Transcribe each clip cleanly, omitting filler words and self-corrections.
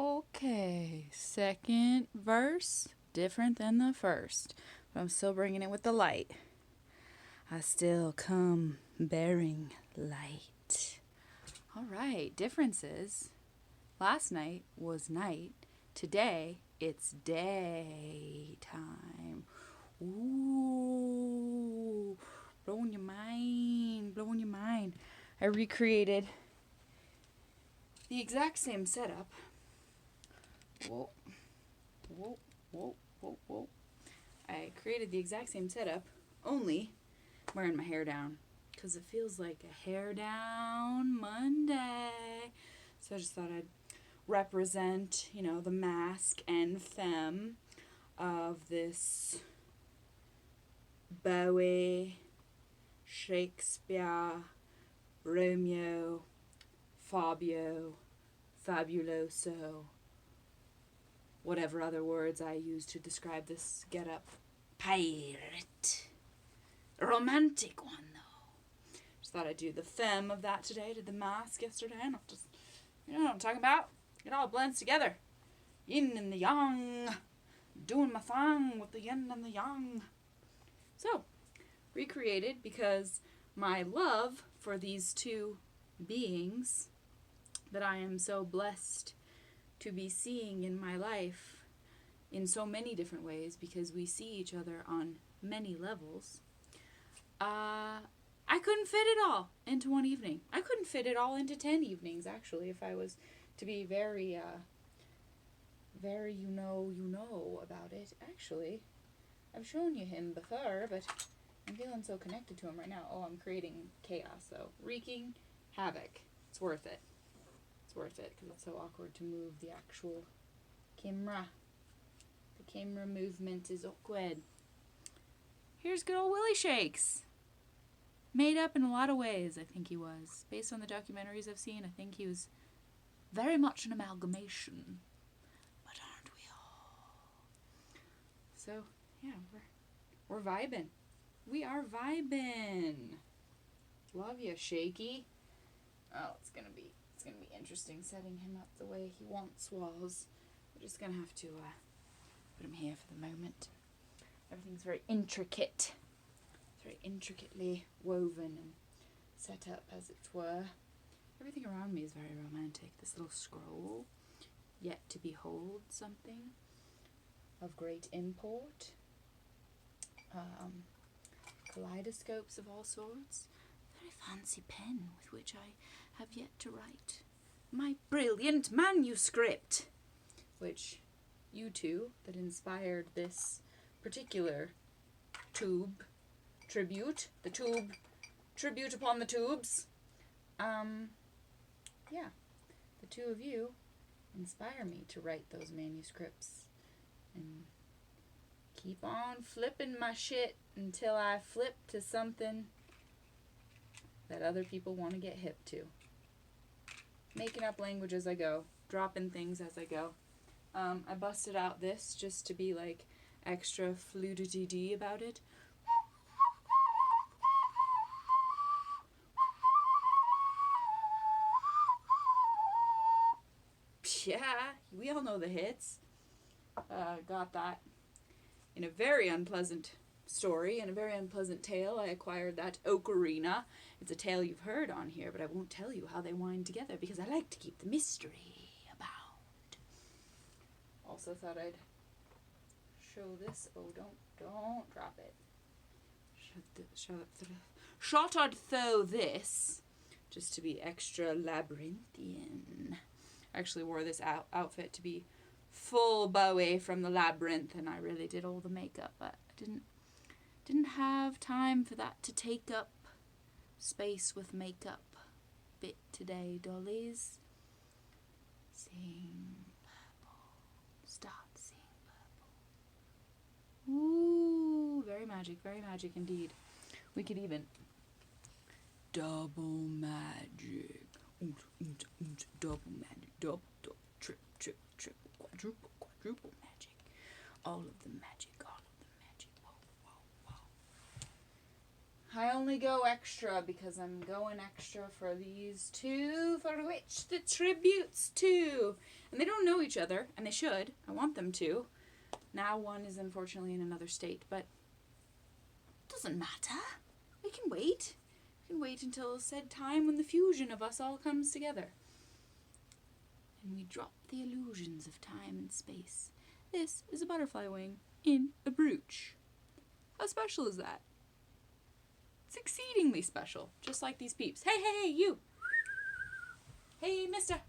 Okay, second verse, different than the first, but I'm still bringing it with the light. I still come bearing light. All right, differences. Last night was night. Today, it's daytime. Ooh, blowing your mind, blowing your mind. I recreated the exact same setup. Whoa, whoa, whoa, whoa, whoa. I created the exact same setup, only wearing my hair down, because it feels like a hair down Monday. So I just thought I'd represent, the mask and femme of this Bowie, Shakespeare, Romeo, Fabio, Fabuloso, whatever other words I use to describe this get-up. Pirate. A romantic one, though. Just thought I'd do the femme of that today. Did the mask yesterday. And I'll just, you know what I'm talking about? It all blends together. Yin and the yang. Doing my thing with the yin and the yang. So, recreated because my love for these two beings that I am so blessed to be seeing in my life in so many different ways, because we see each other on many levels. I couldn't fit it all into one evening. I couldn't fit it all into 10 evenings, actually, if I was to be very you know about it. Actually, I've shown you him before, but I'm feeling so connected to him right now. Oh, I'm creating chaos, though. Wreaking havoc. It's worth it. It's worth it, because it's so awkward to move the actual camera. The camera movement is awkward. Here's good old Willie Shakes. Made up in a lot of ways, I think he was. Based on the documentaries I've seen, I think he was very much an amalgamation. But aren't we all? So, yeah, we're vibing. We are vibing. Love ya, Shaky. Oh, it's gonna be interesting setting him up the way he once was. We're just gonna have to put him here for the moment. Everything's very intricate. Very intricately woven and set up, as it were. Everything around me is very romantic. This little scroll, yet to behold something of great import. Kaleidoscopes of all sorts. Very fancy pen with which I have yet to write my brilliant manuscript, which you two that inspired this particular tube tribute, the tube tribute upon the tubes. Yeah, the two of you inspire me to write those manuscripts and keep on flipping my shit until I flip to something that other people want to get hip to. Making up language as I go, dropping things as I go. I busted out this just to be like extra fluidity about it. Yeah, we all know the hits. Got that in a very unpleasant story, in a very unpleasant tale. I acquired that ocarina. It's a tale you've heard on here, but I won't tell you how they wind together because I like to keep the mystery about. Also thought I'd show this. Oh, don't drop it. Shot I'd throw this just to be extra labyrinthian. I actually wore this outfit to be full Bowie from the Labyrinth, and I really did all the makeup, but I didn't have time for that to take up space with makeup bit today, dollies. Seeing purple. Start seeing purple. Ooh, very magic indeed. We could even double magic. Double magic. Double, triple, quadruple magic. All of the magic. Whoa. I only go extra because I'm going extra for these two, for which the tributes to And they don't know each other, and they should. I want them to. Now one is unfortunately in another state, but it doesn't matter. We can wait. We can wait until said time when the fusion of us all comes together. And we drop the illusions of time and space. This is a butterfly wing in a brooch. How special is that? It's exceedingly special, just like these peeps. Hey, hey, hey, you! Hey, mister!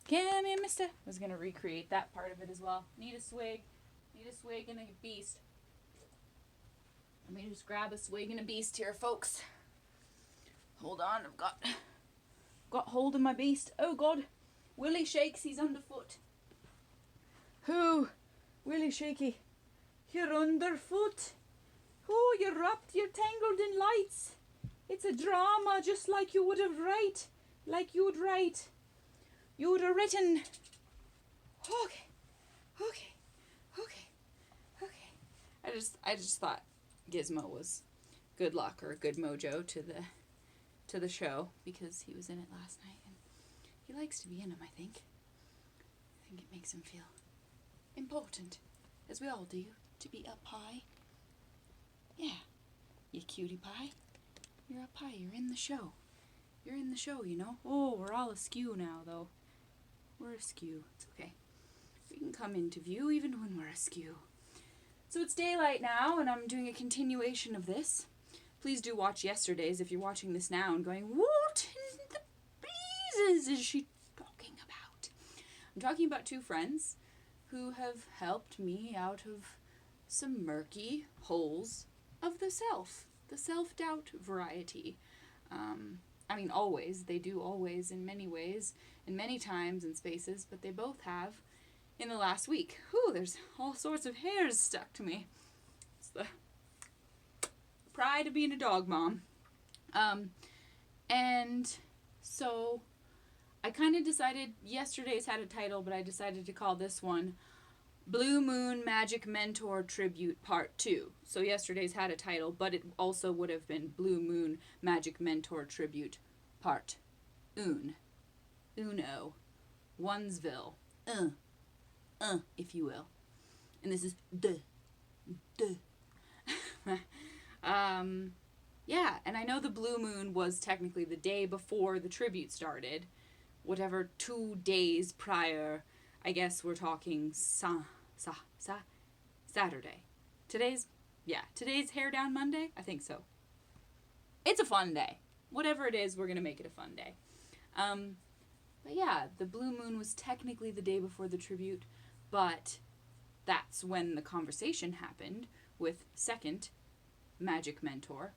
Come here, mister! I was going to recreate that part of it as well. Need a swig. Need a swig and a beast. Let me just grab a swig and a beast here, folks. Hold on, I've got hold of my beast. Oh, God. Willie shakes, he's underfoot. Who? Willie shaky. You're underfoot. Oh, you're wrapped, you're tangled in lights. It's a drama just like you would have write. Like you would write. You would have written. Okay. I just thought Gizmo was good luck or good mojo to the show because he was in it last night and he likes to be in them, I think. I think it makes him feel important, as we all do, to be up high. Yeah, you cutie pie. You're up high, you're in the show. You're in the show, you know. Oh, we're all askew now, though. We're askew. It's okay. We can come into view even when we're askew. So it's daylight now, and I'm doing a continuation of this. Please do watch yesterday's if you're watching this now and going, what in the blazes is she talking about? I'm talking about two friends who have helped me out of some murky holes of the self-doubt variety. I mean, always. They do always in many ways, in many times and spaces, but they both have in the last week. Whew, there's all sorts of hairs stuck to me. It's the pride of being a dog mom. And so I kind of decided, yesterday's had a title, but I decided to call this one Blue Moon Magic Mentor Tribute Part 2. So yesterday's had a title, but it also would have been Blue Moon Magic Mentor Tribute Part Uno. Onesville. If you will. And this is yeah, and I know the blue moon was technically the day before the tribute started. Whatever 2 days prior, I guess we're talking Saturday. Today's Hair Down Monday? I think so. It's a fun day. Whatever it is, we're going to make it a fun day. But yeah, the blue moon was technically the day before the tribute, but that's when the conversation happened with second magic mentor.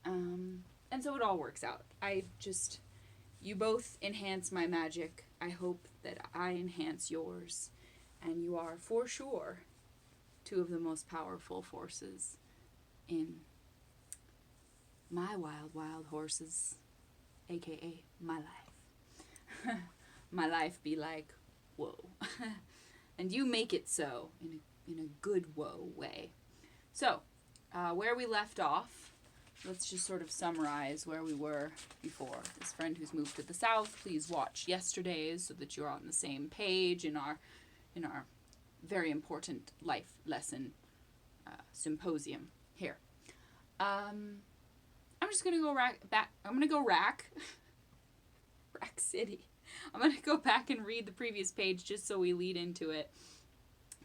And so it all works out. You both enhance my magic. I hope that I enhance yours. And you are, for sure, two of the most powerful forces in my wild, wild horses, a.k.a. my life. My life be like, whoa. And you make it so, in a good whoa way. So, where we left off, let's just sort of summarize where we were before. This friend who's moved to the south, please watch yesterday's so that you're on the same page in our very important life lesson symposium here. I'm just gonna go back. I'm gonna go Rack City. I'm gonna go back and read the previous page just so we lead into it,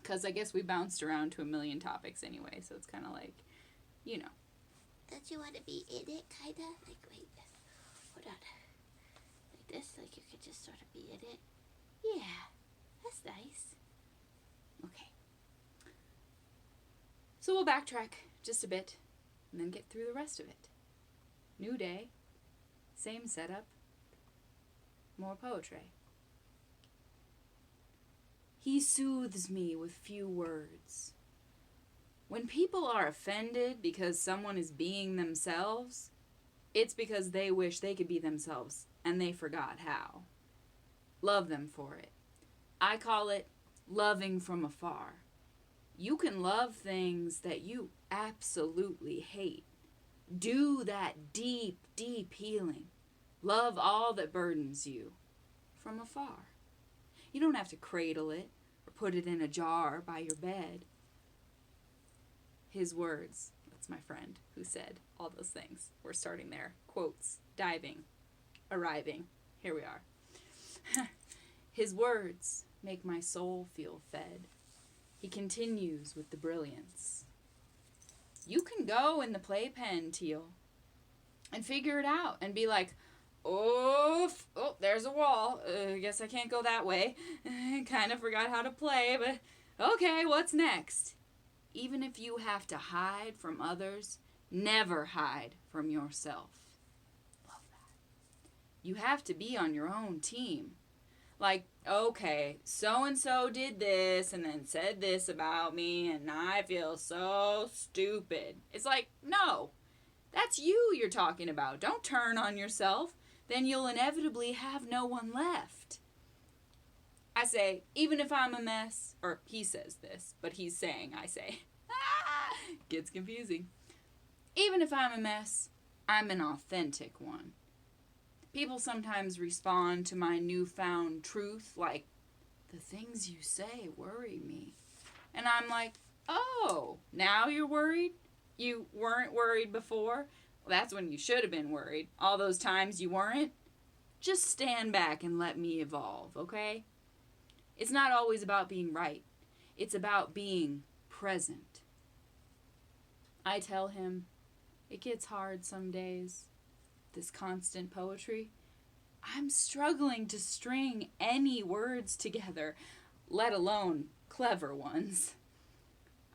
because I guess we bounced around to a million topics anyway. So it's kind of like, you know. Don't you want to be in it, kinda? Like, wait, hold on. Like this, like you could just sort of be in it. Yeah, that's nice. Okay. So we'll backtrack just a bit and then get through the rest of it. New day, same setup, more poetry. He soothes me with few words. When people are offended because someone is being themselves, it's because they wish they could be themselves and they forgot how. Love them for it. I call it loving from afar. You can love things that you absolutely hate. Do that deep, deep healing. Love all that burdens you from afar. You don't have to cradle it or put it in a jar by your bed. His words. That's my friend who said all those things. We're starting there. Quotes. Diving. Arriving. Here we are. His words make my soul feel fed. He continues with the brilliance. You can go in the playpen, Teal, and figure it out and be like, oh, there's a wall. I guess I can't go that way. Kind of forgot how to play, but okay, what's next? Even if you have to hide from others, never hide from yourself. Love that. You have to be on your own team. Like, okay, so-and-so did this and then said this about me and I feel so stupid. It's like, no, that's you you're talking about. Don't turn on yourself. Then you'll inevitably have no one left. I say, even if I'm a mess, or he says this, but he's saying, I say, gets confusing. Even if I'm a mess, I'm an authentic one. People sometimes respond to my newfound truth like, the things you say worry me. And I'm like, oh, now you're worried? You weren't worried before? Well, that's when you should have been worried. All those times you weren't? Just stand back and let me evolve, okay? It's not always about being right. It's about being present. I tell him, it gets hard some days. This constant poetry. I'm struggling to string any words together, let alone clever ones.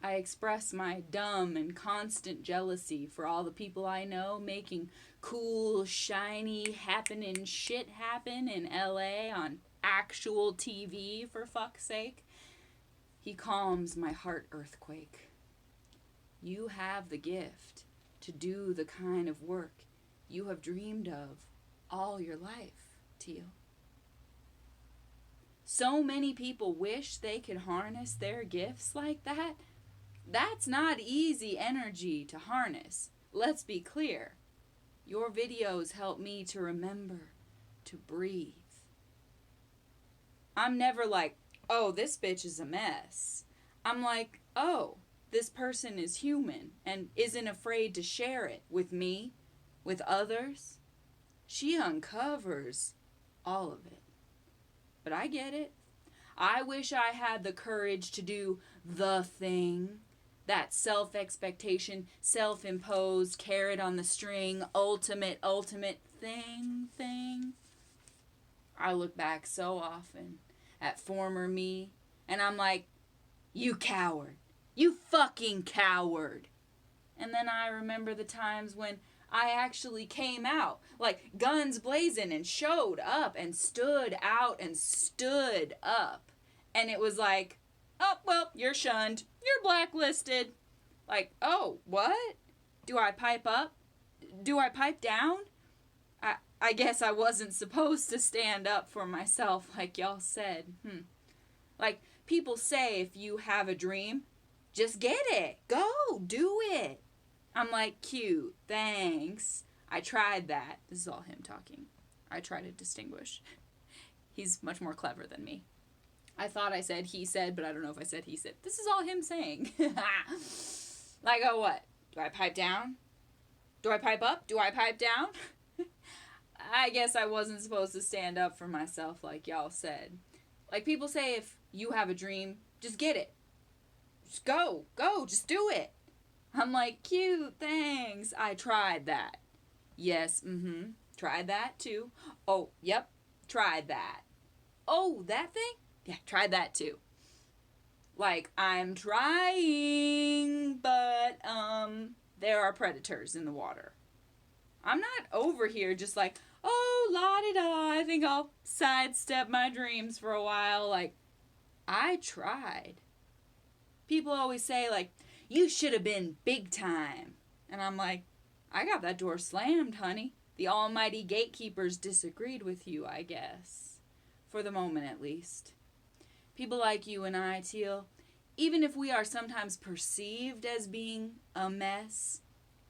I express my dumb and constant jealousy for all the people I know making cool, shiny, happening shit happen in LA on actual TV, for fuck's sake. He calms my heart earthquake. You have the gift to do the kind of work you have dreamed of all your life, Teal. So many people wish they could harness their gifts like that. That's not easy energy to harness. Let's be clear. Your videos help me to remember to breathe. I'm never like, oh, this bitch is a mess. I'm like, oh, this person is human and isn't afraid to share it with me, with others. She uncovers all of it. But I get it. I wish I had the courage to do the thing. That self-expectation, self-imposed, carrot on the string, ultimate thing. I look back so often at former me, and I'm like, you coward. You fucking coward. And then I remember the times when I actually came out, like guns blazing, and showed up and stood out and stood up. And it was like, oh, well, you're shunned. You're blacklisted. Like, oh, what? Do I pipe up? Do I pipe down? I guess I wasn't supposed to stand up for myself like y'all said. Like, people say if you have a dream, just get it. Go, do it. I'm like, cute, thanks. I tried that. This is all him talking. I try to distinguish. He's much more clever than me. I thought I said he said, but I don't know if I said he said. This is all him saying. Like, oh, what? Do I pipe down? Do I pipe up? Do I pipe down? I guess I wasn't supposed to stand up for myself like y'all said. Like, people say if you have a dream, just get it. Just go, just do it. I'm like, cute, thanks. I tried that. Yes, tried that too. Oh, yep, tried that. Oh, that thing? Yeah, tried that too. Like, I'm trying, but, there are predators in the water. I'm not over here just like, oh, la-di-da, I think I'll sidestep my dreams for a while. Like, I tried. People always say, like, you should have been big time. And I'm like, I got that door slammed, honey. The almighty gatekeepers disagreed with you, I guess. For the moment, at least. People like you and I, Teal, even if we are sometimes perceived as being a mess,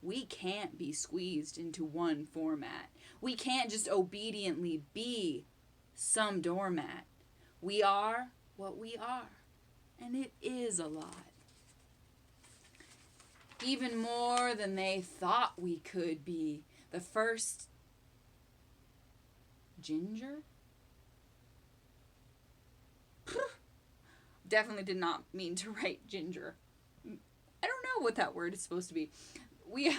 we can't be squeezed into one format. We can't just obediently be some doormat. We are what we are. And it is a lot. Even more than they thought we could be. The first ginger? Definitely did not mean to write ginger. I don't know what that word is supposed to be. We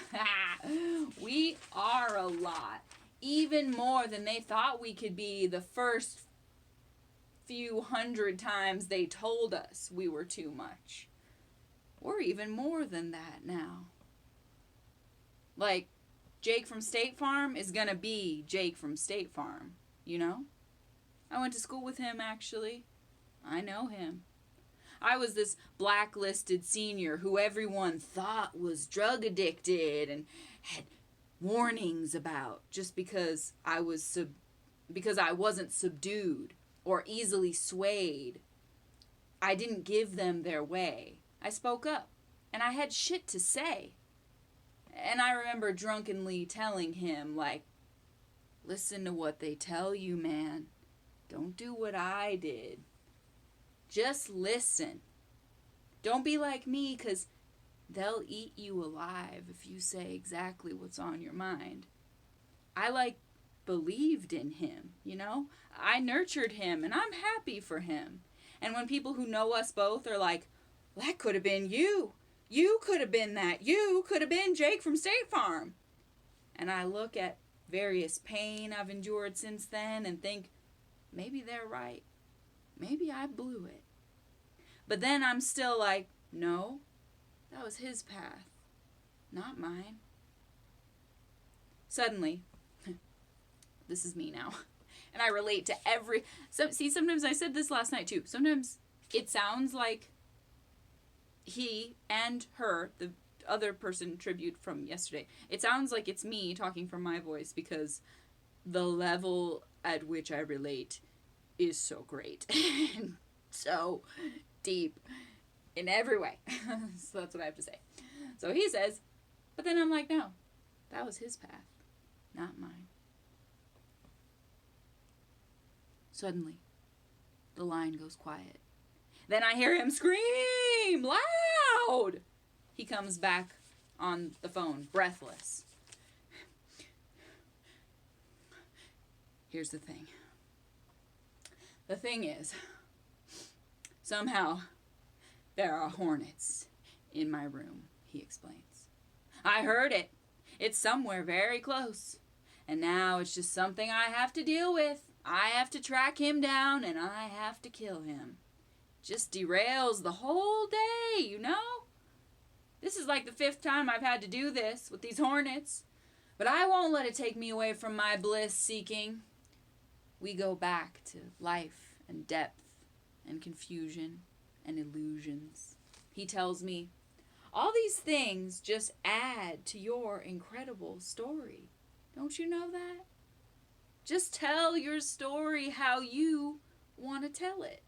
are a lot. Even more than they thought we could be the first few hundred times they told us we were too much. We're even more than that now. Like, Jake from State Farm is gonna be Jake from State Farm, you know? I went to school with him, actually. I know him. I was this blacklisted senior who everyone thought was drug addicted and had warnings about just because I wasn't subdued or easily swayed. I didn't give them their way. I spoke up, and I had shit to say. And I remember drunkenly telling him, like, listen to what they tell you, man. Don't do what I did. Just listen. Don't be like me, 'cause they'll eat you alive if you say exactly what's on your mind. I, believed in him, you know? I nurtured him, and I'm happy for him. And when people who know us both are like, that could have been you. You could have been that. You could have been Jake from State Farm. And I look at various pain I've endured since then and think, maybe they're right. Maybe I blew it. But then I'm still like, no, that was his path, not mine. Suddenly, this is me now, and I relate to sometimes I said this last night too, sometimes it sounds like he and her, the other person tribute from yesterday, it sounds like it's me talking from my voice because the level at which I relate is so great and so deep in every way. So that's what I have to say. So he says, but then I'm like, no, that was his path, not mine. Suddenly, the line goes quiet. Then I hear him scream loud. He comes back on the phone, breathless. Here's the thing. The thing is, somehow there are hornets in my room, he explains. I heard it. It's somewhere very close. And now it's just something I have to deal with. I have to track him down and I have to kill him. Just derails the whole day, you know? This is like the 5th time I've had to do this with these hornets. But I won't let it take me away from my bliss seeking. We go back to life and depth and confusion and illusions. He tells me, all these things just add to your incredible story. Don't you know that? Just tell your story how you want to tell it.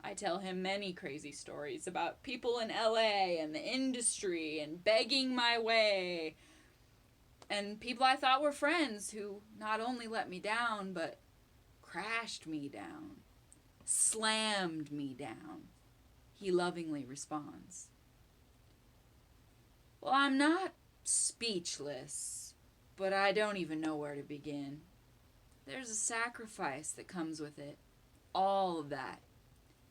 I tell him many crazy stories about people in LA and the industry and begging my way. And people I thought were friends who not only let me down, but crashed me down, slammed me down. He lovingly responds. Well, I'm not speechless, but I don't even know where to begin. There's a sacrifice that comes with it. All of that.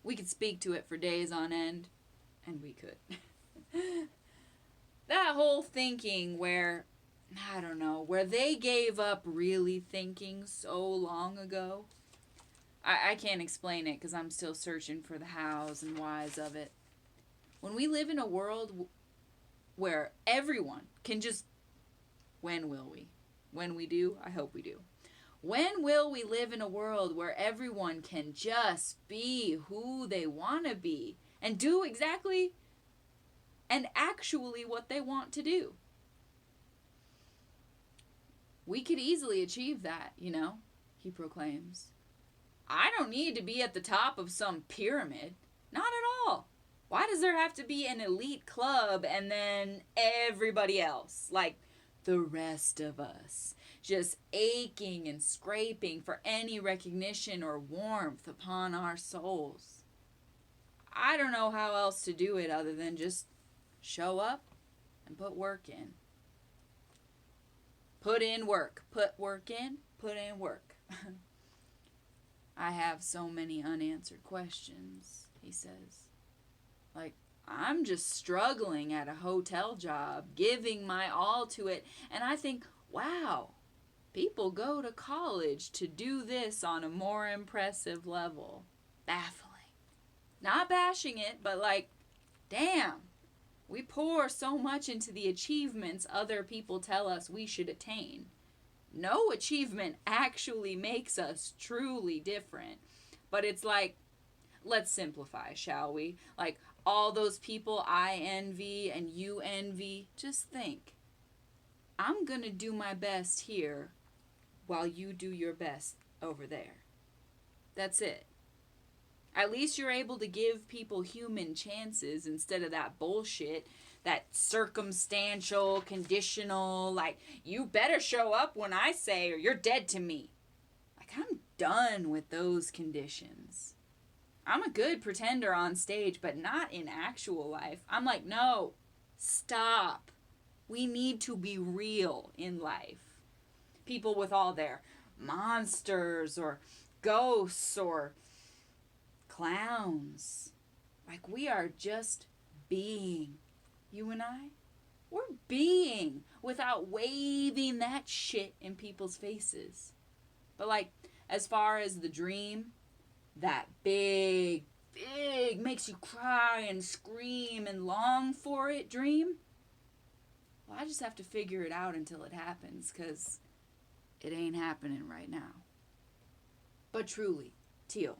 We could speak to it for days on end, and we could. That whole thinking where they gave up really thinking so long ago. I can't explain it because I'm still searching for the hows and whys of it. When we live in a world where everyone can just... When will we? When we do, I hope we do. When will we live in a world where everyone can just be who they want to be and do exactly and actually what they want to do? We could easily achieve that, he proclaims. I don't need to be at the top of some pyramid. Not at all. Why does there have to be an elite club and then everybody else? Like the rest of us, just aching and scraping for any recognition or warmth upon our souls. I don't know how else to do it other than just show up and put work in. Put in work. Put work in. Put in work. I have so many unanswered questions, he says. Like, I'm just struggling at a hotel job, giving my all to it, and I think, wow, people go to college to do this on a more impressive level. Baffling. Not bashing it, but like, damn, we pour so much into the achievements other people tell us we should attain. No achievement actually makes us truly different. But it's like, let's simplify, shall we? Like, all those people I envy and you envy, just think. I'm going to do my best here while you do your best over there. That's it. At least you're able to give people human chances instead of that bullshit, that circumstantial, conditional, like, you better show up when I say or you're dead to me. Like, I'm done with those conditions. I'm a good pretender on stage, but not in actual life. I'm like, no, stop. We need to be real in life. People with all their monsters or ghosts or clowns. Like, we are just being. You and I, we're being without waving that shit in people's faces. But like, as far as the dream, that big, makes you cry and scream and long for it dream, well, I just have to figure it out until it happens, because it ain't happening right now. But truly, Teal,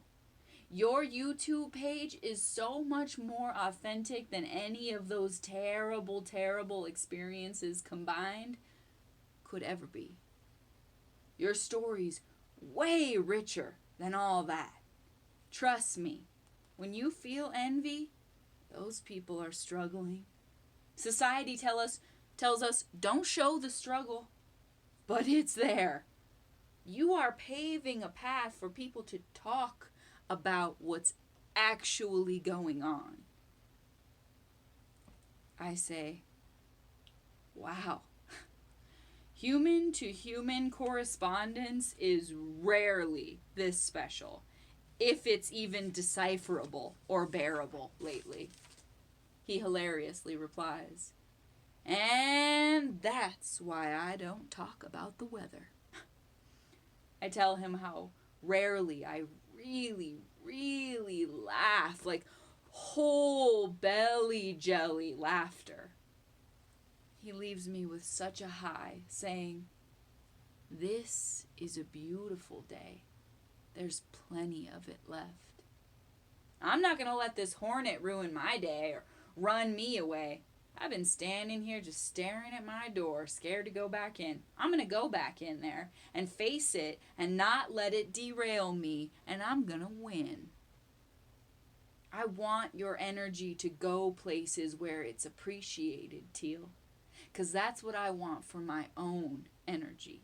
your YouTube page is so much more authentic than any of those terrible, terrible experiences combined could ever be. Your story's way richer than all that. Trust me, when you feel envy, those people are struggling. Society tells us don't show the struggle, but it's there. You are paving a path for people to talk about what's actually going on. I say, wow. Human to human correspondence is rarely this special, if it's even decipherable or bearable lately. He hilariously replies, and that's why I don't talk about the weather. I tell him how rarely I really laugh, like whole belly jelly laughter. He leaves me with such a high, saying, this is a beautiful day. There's plenty of it left. I'm not going to let this hornet ruin my day or run me away. I've been standing here just staring at my door, scared to go back in. I'm going to go back in there and face it and not let it derail me, and I'm going to win. I want your energy to go places where it's appreciated, Teal, because that's what I want for my own energy.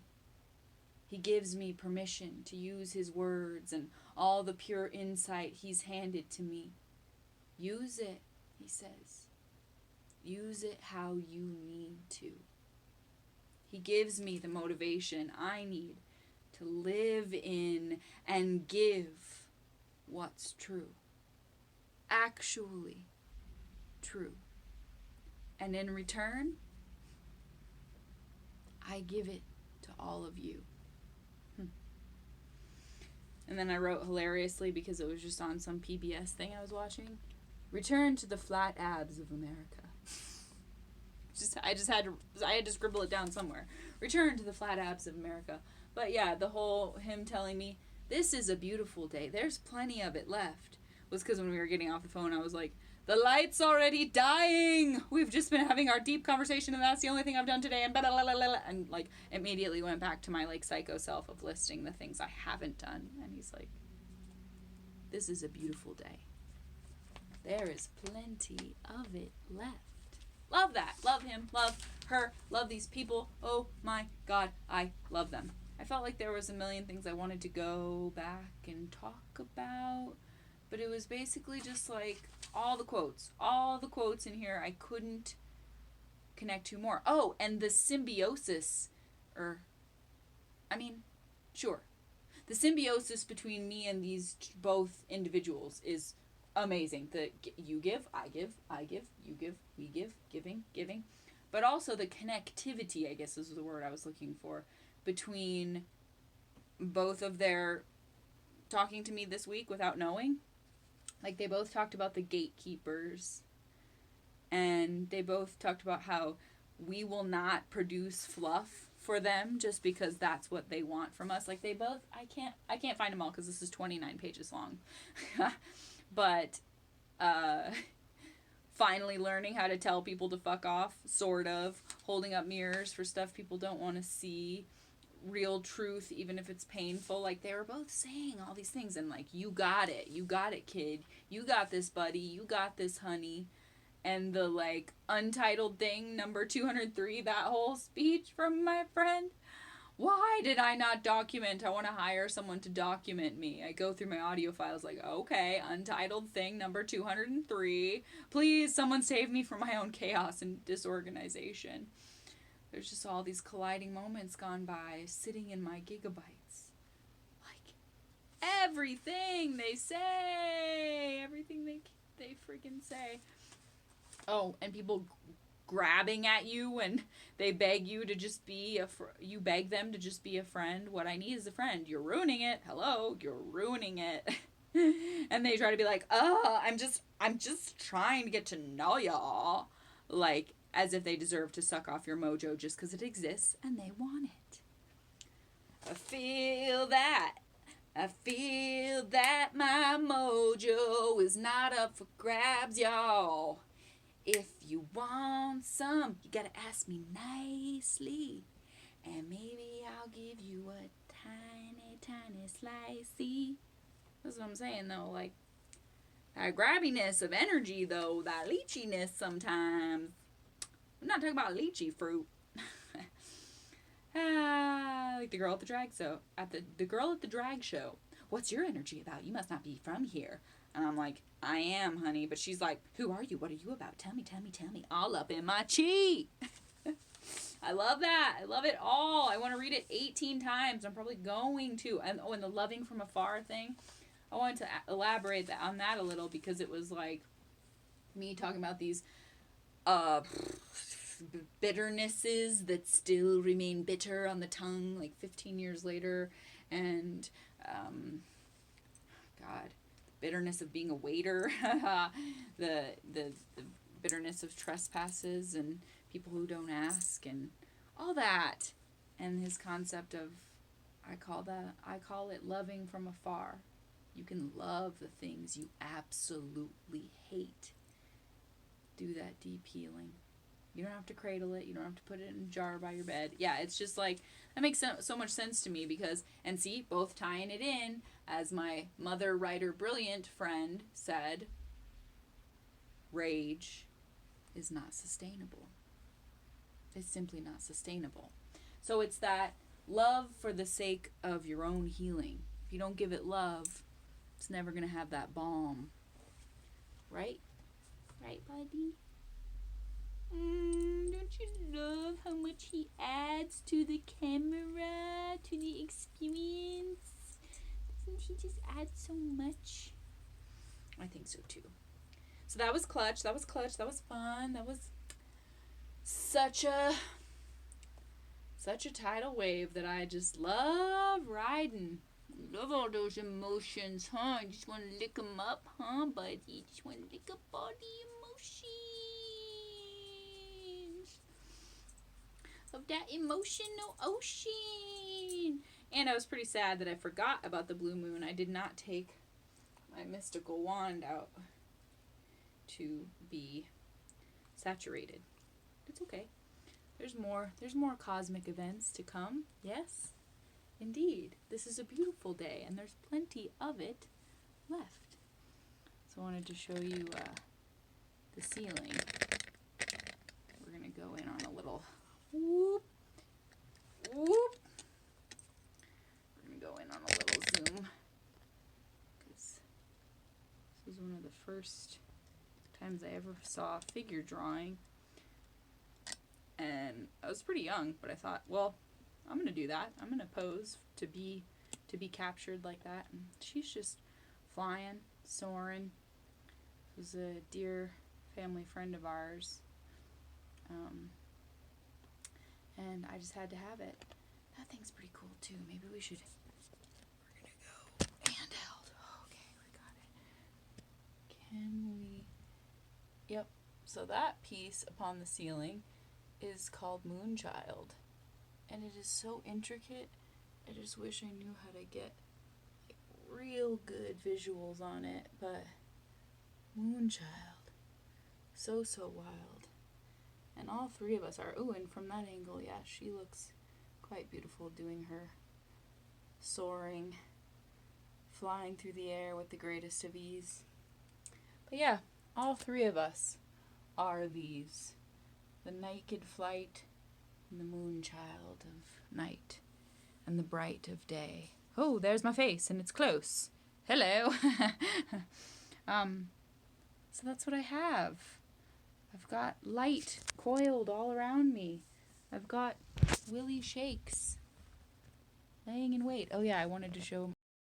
He gives me permission to use his words and all the pure insight he's handed to me. Use it, he says. Use it how you need to. He gives me the motivation I need to live in and give what's true. Actually true. And in return, I give it to all of you. And then I wrote hilariously, because it was just on some PBS thing I was watching, return to the flat abs of America. I had to scribble it down somewhere. Return to the flat abs of America. But yeah, the whole him telling me, this is a beautiful day, there's plenty of it left, was because when we were getting off the phone, I was like, the light's already dying. We've just been having our deep conversation, and that's the only thing I've done today. And blah, blah, blah, blah, and like immediately went back to my like psycho self of listing the things I haven't done. And he's like, this is a beautiful day. There is plenty of it left. Love that. Love him. Love her, love these people. Oh my God, I love them. I felt like there was a million things I wanted to go back and talk about, but it was basically just like all the quotes in here I couldn't connect to more. Oh, and the symbiosis, sure. The symbiosis between me and these both individuals is amazing. You give, I give, you give, we give, giving. But also the connectivity, I guess is the word I was looking for, between both of their talking to me this week without knowing. Like, they both talked about the gatekeepers, and they both talked about how we will not produce fluff for them just because that's what they want from us. Like, they both, I can't find them all because this is 29 pages long. But finally learning how to tell people to fuck off, sort of, holding up mirrors for stuff people don't want to see, real truth even if it's painful. Like, they were both saying all these things, and like, you got it, kid, you got this, buddy, you got this, honey. And the like untitled thing, number 203, that whole speech from my friend, why did I not document? I want to hire someone to document me. I go through my audio files like, okay, untitled thing number 203, please someone save me from my own chaos and disorganization. There's just all these colliding moments gone by, sitting in my gigabytes. Like, everything they say, everything they freaking say. Oh, and people grabbing at you and they beg you to just be you beg them to just be a friend. What I need is a friend. You're ruining it. Hello, you're ruining it. And they try to be like, I'm just trying to get to know y'all. Like, as if they deserve to suck off your mojo just because it exists and they want it. I feel that my mojo is not up for grabs, y'all. If you want some, you gotta ask me nicely. And maybe I'll give you a tiny, tiny slicey. That's what I'm saying, though. Like, that grabbiness of energy, though. That lycheeness sometimes. I'm not talking about lychee fruit. Like the girl at the drag show. The girl at the drag show. What's your energy about? You must not be from here. And I'm like, I am, honey. But she's like, who are you? What are you about? Tell me. All up in my chi. I love that. I love it all. I want to read it 18 times. I'm probably going to. And the loving from afar thing. I wanted to elaborate on that a little because it was like me talking about these bitternesses that still remain bitter on the tongue like 15 years later. And, God, bitterness of being a waiter, the bitterness of trespasses and people who don't ask and all that. And his concept of, I call it loving from afar. You can love the things you absolutely hate. Do that deep healing. You don't have to cradle it. You don't have to put it in a jar by your bed. Yeah, it's just like, that makes so much sense to me because, and see, both tying it in, as my mother, writer, brilliant friend said, rage is not sustainable. It's simply not sustainable. So it's that love for the sake of your own healing. If you don't give it love, it's never going to have that balm. Right? Right, buddy? Don't you love how much he adds to the camera, to the experience? Doesn't he just add so much? I think so too. So that was clutch. That was fun. That was such a tidal wave that I just love riding. Love all those emotions, huh? You just want to lick them up, huh, buddy? You just want to lick up all the emotions. Of that emotional ocean. And I was pretty sad that I forgot about the blue moon. I did not take my mystical wand out to be saturated. It's okay. There's more cosmic events to come. Yes, indeed. This is a beautiful day, and there's plenty of it left. So I wanted to show you the ceiling. We're going to go in on a little whoop, whoop. We're going to go in on a little zoom because this was one of the first times I ever saw figure drawing. And I was pretty young, but I thought, well, I'm going to do that. I'm going to pose to be captured like that. And she's just flying, soaring. It was a dear family friend of ours. And I just had to have it. That thing's pretty cool too. Maybe we should. We're gonna go handheld. Okay, we got it. Can we? Yep. So that piece upon the ceiling is called Moonchild, and it is so intricate. I just wish I knew how to get like real good visuals on it. But Moonchild, so wild. And all three of us are. Ooh, and from that angle, yeah, she looks quite beautiful doing her soaring, flying through the air with the greatest of ease. But yeah, all three of us are these. The naked flight and the moonchild of night and the bright of day. Oh, there's my face and it's close. Hello. So that's what I have. I've got light coiled all around me. I've got Willie Shakes laying in wait. Oh yeah, I wanted to show